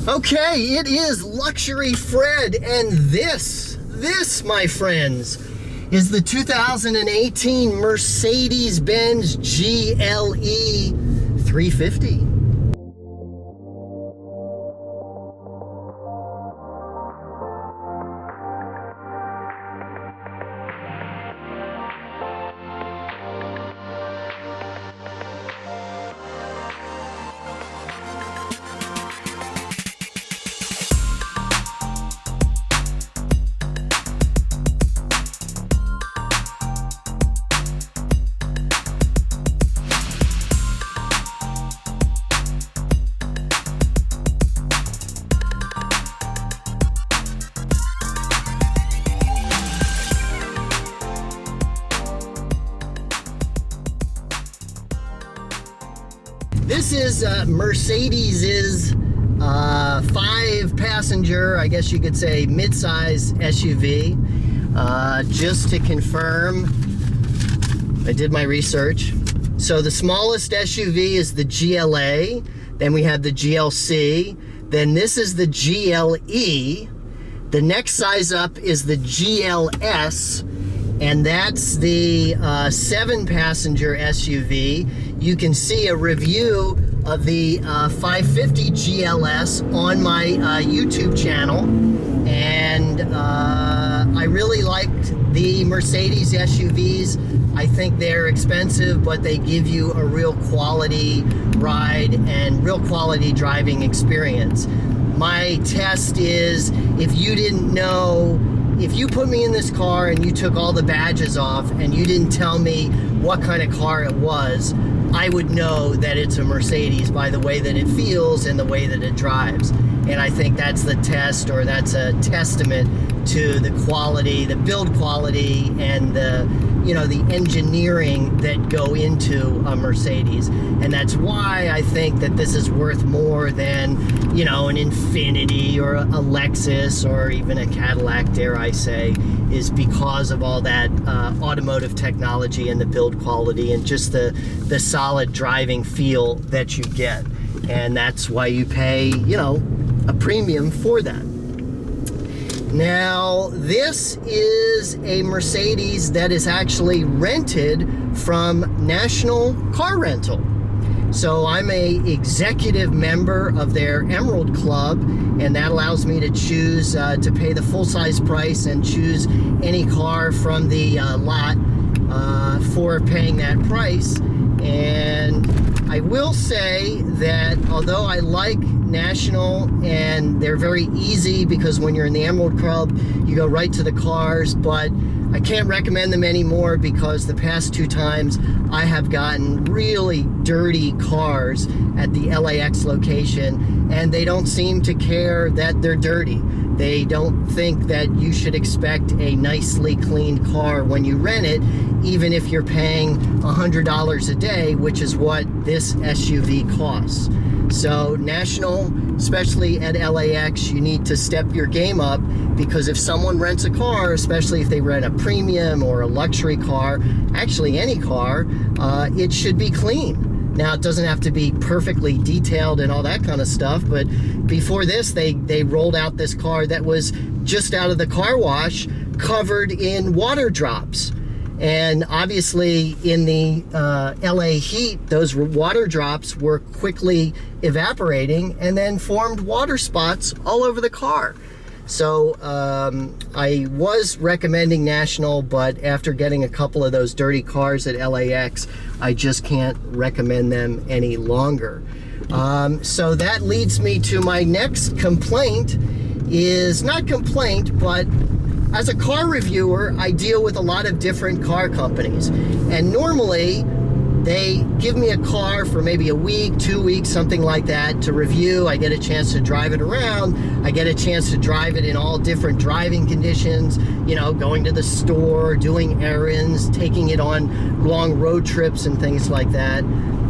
Okay, it is Luxury Fred, and this, my friends, is the 2018 Mercedes-Benz GLE 350. This is Mercedes' 5-passenger, I guess you could say, mid-size SUV. Just to confirm, I did my research. So the smallest SUV is the GLA, then we have the GLC, then this is the GLE, the next size up is the GLS, and that's the 7-passenger SUV. You can see a review of the 550 GLS on my YouTube channel, and I really liked the Mercedes SUVs. I think they're expensive, but they give you a real quality ride and real quality driving experience. My test is, if you didn't know, if you put me in this car and you took all the badges off and you didn't tell me what kind of car it was, I would know that it's a Mercedes by the way that it feels and the way that it drives. And I think that's the test, or that's a testament to the quality, the build quality, and the, you know, the engineering that go into a Mercedes. And that's why I think that this is worth more than, you know, an Infiniti or a Lexus or even a Cadillac, dare I say, is because of all that automotive technology and the build quality and just the solid driving feel that you get. And that's why you pay, you know, a premium for that. Now, this is a Mercedes that is actually rented from National Car Rental. So I'm a executive member of their Emerald Club, and that allows me to choose to pay the full-size price and choose any car from the lot for paying that price. And I will say that although I like National and they're very easy, because when you're in the Emerald Club you go right to the cars, but I can't recommend them anymore because the past 2 times I have gotten really dirty cars at the LAX location, and they don't seem to care that they're dirty. They don't think that you should expect a nicely cleaned car when you rent it, even if you're paying $100 a day, which is what this SUV costs. So National, especially at LAX, you need to step your game up, because if someone rents a car, especially if they rent a premium or a luxury car, actually any car, it should be clean. Now, it doesn't have to be perfectly detailed and all that kind of stuff, but before this, they rolled out this car that was just out of the car wash, covered in water drops. And obviously, in the LA heat, those water drops were quickly evaporating and then formed water spots all over the car. So I was recommending National, but after getting a couple of those dirty cars at LAX, I just can't recommend them any longer. So that leads me to my next complaint. Is not complaint, but as a car reviewer, I deal with a lot of different car companies, and normally they give me a car for maybe a week, 2 weeks, something like that, to review. I get a chance to drive it around. I get a chance to drive it in all different driving conditions, you know, going to the store, doing errands, taking it on long road trips and things like that.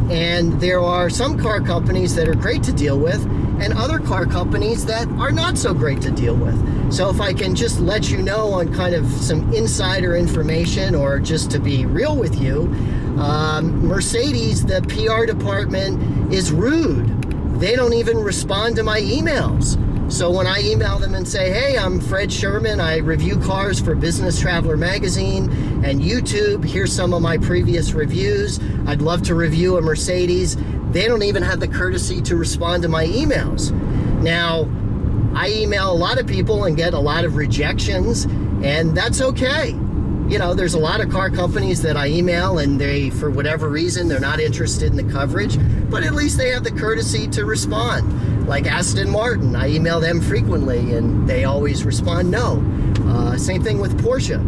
And there are some car companies that are great to deal with, and other car companies that are not so great to deal with. So if I can just let you know on kind of some insider information, or just to be real with you, Mercedes, the PR department is rude. they don't even respond to my emails. So when I email them and say, hey, I'm Fred Sherman, I review cars for Business Traveler Magazine and YouTube, here's some of my previous reviews, I'd love to review a Mercedes, they don't even have the courtesy to respond to my emails. Now, I email a lot of people and get a lot of rejections, and that's okay. You know, there's a lot of car companies that I email and they, for whatever reason, they're not interested in the coverage, but at least they have the courtesy to respond. Like Aston Martin, I email them frequently and they always respond no. Same thing with Porsche.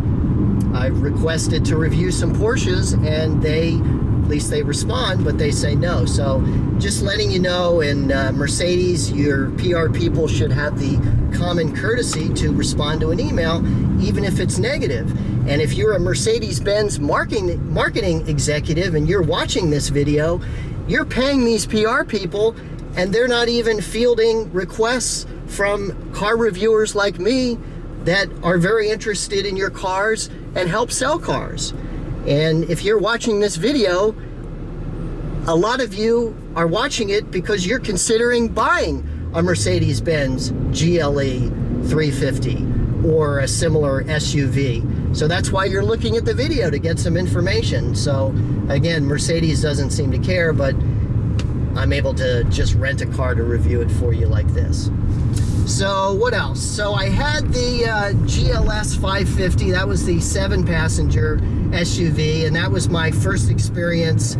I've requested to review some Porsches and at least they respond, but they say no. So just letting you know, and Mercedes, your PR people should have the common courtesy to respond to an email, even if it's negative. And if you're a Mercedes-Benz marketing executive and you're watching this video, you're paying these PR people and they're not even fielding requests from car reviewers like me that are very interested in your cars and help sell cars. And if you're watching this video, a lot of you are watching it because you're considering buying a Mercedes-Benz GLE 350 or a similar SUV. So that's why you're looking at the video, to get some information. So again, Mercedes doesn't seem to care, but I'm able to just rent a car to review it for you like this. So what else? So I had the GLS 550. That was the 7-passenger SUV, and that was my first experience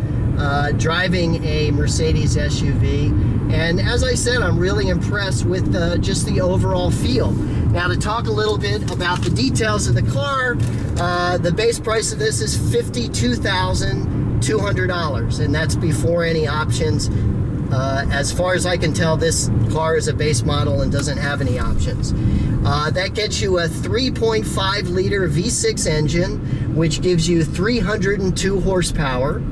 driving a Mercedes SUV. And as I said, I'm really impressed with just the overall feel. Now, to talk a little bit about the details of the car, the base price of this is $52,200, and that's before any options. As far as I can tell, this car is a base model and doesn't have any options. That gets you a 3.5 liter V6 engine, which gives you 302 horsepower,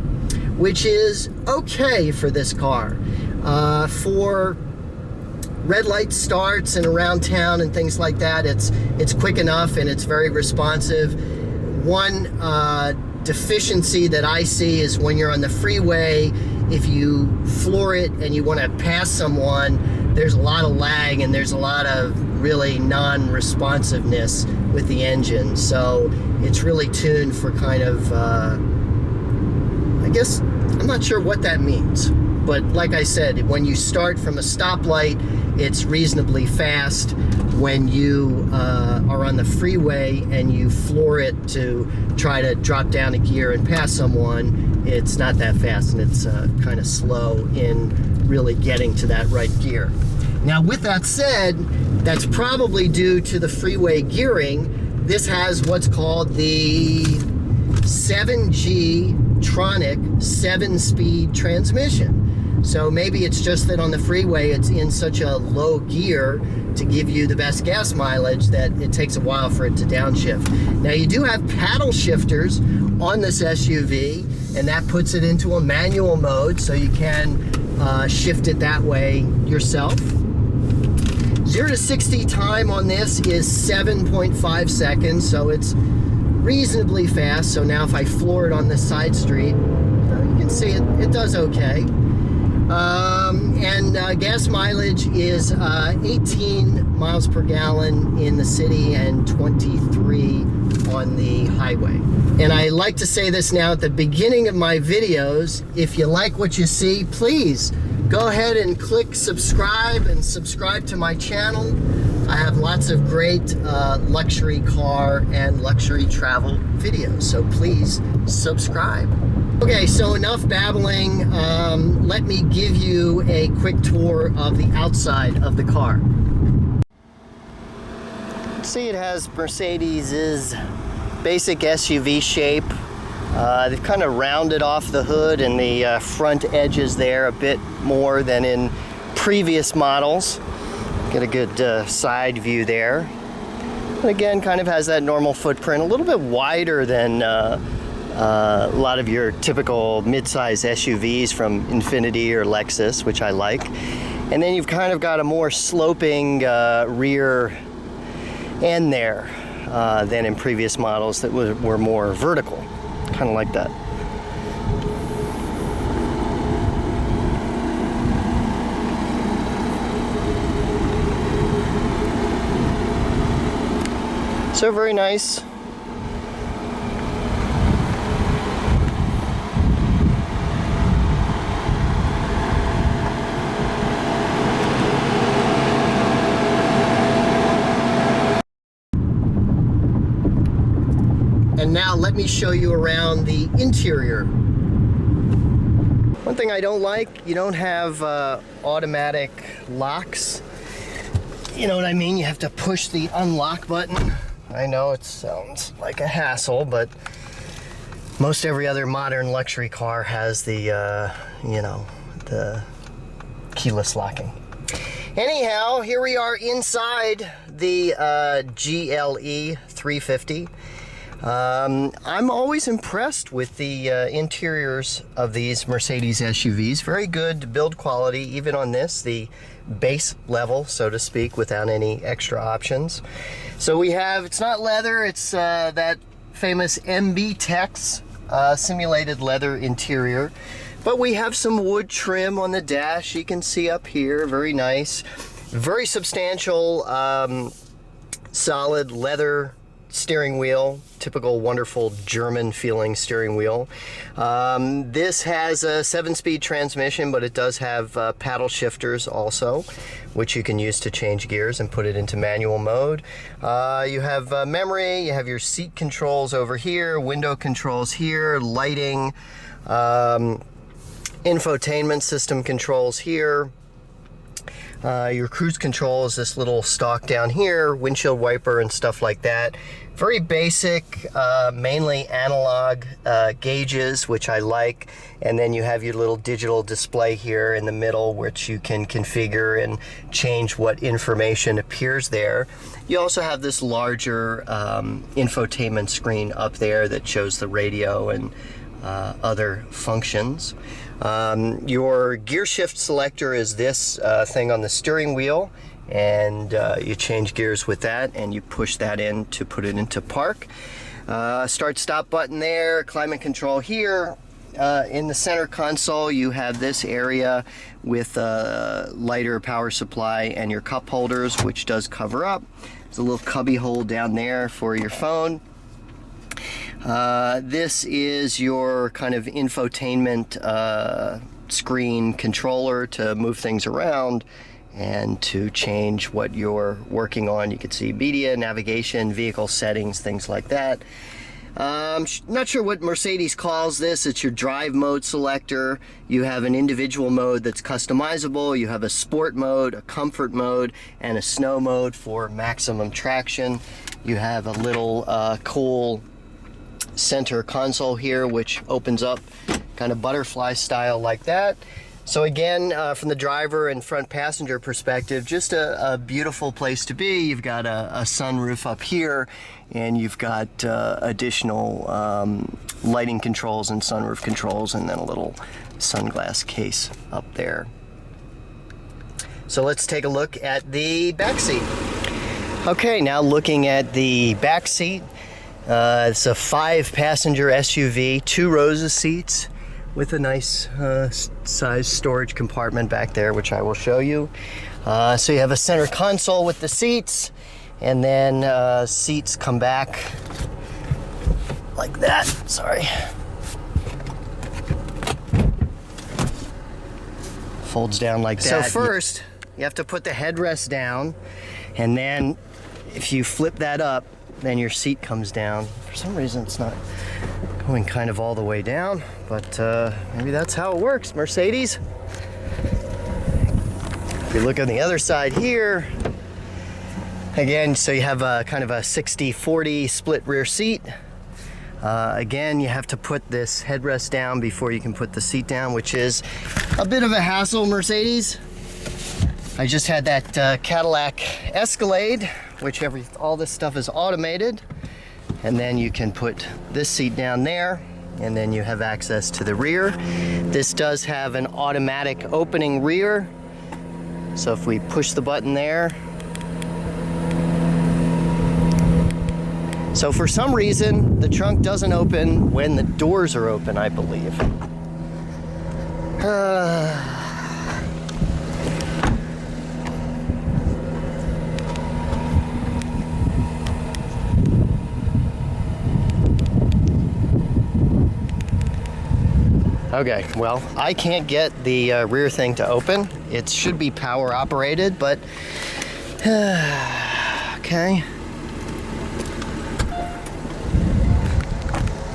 which is okay for this car. For red light starts and around town and things like that, it's quick enough and it's very responsive. One deficiency that I see is when you're on the freeway, if you floor it and you want to pass someone, there's a lot of lag and there's a lot of really non-responsiveness with the engine. So it's really tuned for kind of, I guess, I'm not sure what that means. But like I said, when you start from a stoplight, it's reasonably fast. When you are on the freeway and you floor it to try to drop down a gear and pass someone, it's not that fast, and it's kind of slow in really getting to that right gear. Now, with that said, that's probably due to the freeway gearing. This has what's called the 7G Tronic 7-speed transmission. So maybe it's just that on the freeway it's in such a low gear to give you the best gas mileage that it takes a while for it to downshift. Now, you do have paddle shifters on this SUV, and that puts it into a manual mode, so you can shift it that way yourself. 0 to 60 time on this is 7.5 seconds, so it's reasonably fast. So now if I floor it on this side street, you can see it does okay. And gas mileage is 18 miles per gallon in the city and 23 on the highway. And I like to say this now at the beginning of my videos: if you like what you see, please go ahead and click subscribe and subscribe to my channel. I have lots of great luxury car and luxury travel videos, so please subscribe. Okay, so enough babbling. Let me give you a quick tour of the outside of the car. See, it has Mercedes' basic SUV shape. They've kind of rounded off the hood and the front edges there a bit more than in previous models. Get a good side view there. And again, kind of has that normal footprint, a little bit wider than a lot of your typical mid-size SUVs from Infiniti or Lexus, which I like. And then you've kind of got a more sloping rear end there than in previous models that were more vertical, kind of like that. So very nice. And now let me show you around the interior. One thing I don't like, you don't have automatic locks. You know what I mean? You have to push the unlock button. I know it sounds like a hassle, but most every other modern luxury car has the, you know, the keyless locking. Anyhow, here we are inside the GLE 350. I'm always impressed with the interiors of these Mercedes SUVs. Very good build quality, even on this, the base level, so to speak, without any extra options. So we have, it's not leather, it's that famous MB Tex simulated leather interior. But we have some wood trim on the dash, you can see up here, very nice. Very substantial, solid leather steering wheel, typical wonderful German feeling steering wheel. This has a 7-speed transmission, but it does have paddle shifters also, which you can use to change gears and put it into manual mode. You have memory, you have your seat controls over here, window controls here, lighting, infotainment system controls here. Your cruise control is this little stalk down here, windshield wiper and stuff like that. Very basic, mainly analog gauges, which I like. And then you have your little digital display here in the middle, which you can configure and change what information appears there. You also have this larger infotainment screen up there that shows the radio and other functions. Your gear shift selector is this thing on the steering wheel, and you change gears with that, and you push that in to put it into park. Start stop button there, climate control here. In the center console you have this area with a lighter power supply and your cup holders, which does cover up. There's a little cubby hole down there for your phone. This is your kind of infotainment screen controller to move things around and to change what you're working on. You can see media, navigation, vehicle settings, things like that. Not sure what Mercedes calls this. It's your drive mode selector. You have an individual mode that's customizable. You have a sport mode, a comfort mode, and a snow mode for maximum traction. You have a little cool center console here, which opens up kind of butterfly style like that. So again, from the driver and front passenger perspective, just a beautiful place to be. You've got a sunroof up here, and you've got additional lighting controls and sunroof controls, and then a little sunglass case up there. So let's take a look at the back seat. Okay, now looking at the back seat. It's a 5-passenger SUV, 2 rows of seats with a nice size storage compartment back there, which I will show you. So you have a center console with the seats, and then seats come back like that. Sorry. Folds down like that. So first, you have to put the headrest down, and then if you flip that up, then your seat comes down. For some reason it's not going kind of all the way down, but maybe that's how it works, Mercedes. If you look on the other side here, again, so you have a kind of a 60-40 split rear seat. Again, you have to put this headrest down before you can put the seat down, which is a bit of a hassle, Mercedes. I just had that Cadillac Escalade, which all this stuff is automated, and then you can put this seat down there, and then you have access to the rear. This does have an automatic opening rear, so if we push the button there, so for some reason the trunk doesn't open when the doors are open, I believe. Okay, well, I can't get the rear thing to open. It should be power operated, but okay.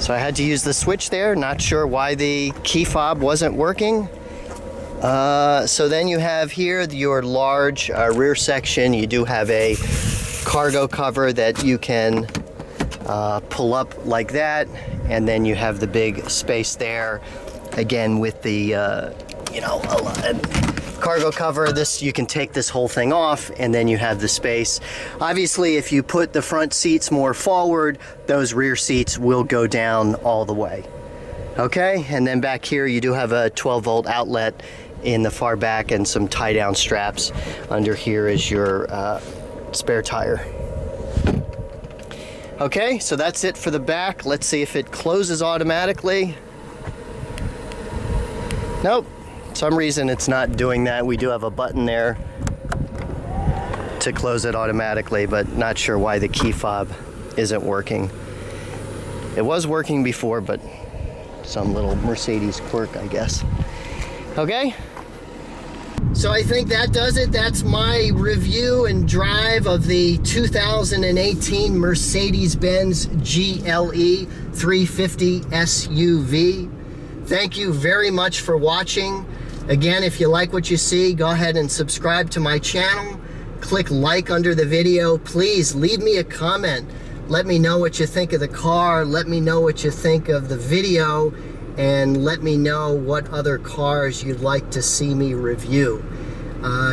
So I had to use the switch there. Not sure why the key fob wasn't working. So then you have here your large rear section. You do have a cargo cover that you can pull up like that, and then you have the big space there. Again, with the cargo cover, this you can take this whole thing off, and then you have the space. Obviously, if you put the front seats more forward, those rear seats will go down all the way. Okay, and then back here you do have a 12-volt outlet in the far back and some tie-down straps. Under here is your spare tire. Okay, so that's it for the back. Let's see if it closes automatically. Nope, for some reason it's not doing that. We do have a button there to close it automatically, but not sure why the key fob isn't working. It was working before, but some little Mercedes quirk, I guess. Okay, so I think that does it. That's my review and drive of the 2018 Mercedes-Benz GLE 350 SUV. Thank you very much for watching. Again, if you like what you see, go ahead and subscribe to my channel. Click like under the video. Please leave me a comment. Let me know what you think of the car. Let me know what you think of the video. And let me know what other cars you'd like to see me review.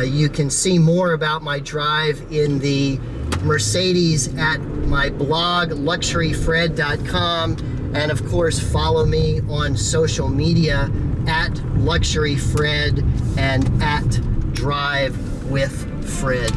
You can see more about my drive in the Mercedes at my blog, luxuryfred.com. And of course, follow me on social media at luxuryfred and at drive with Fred.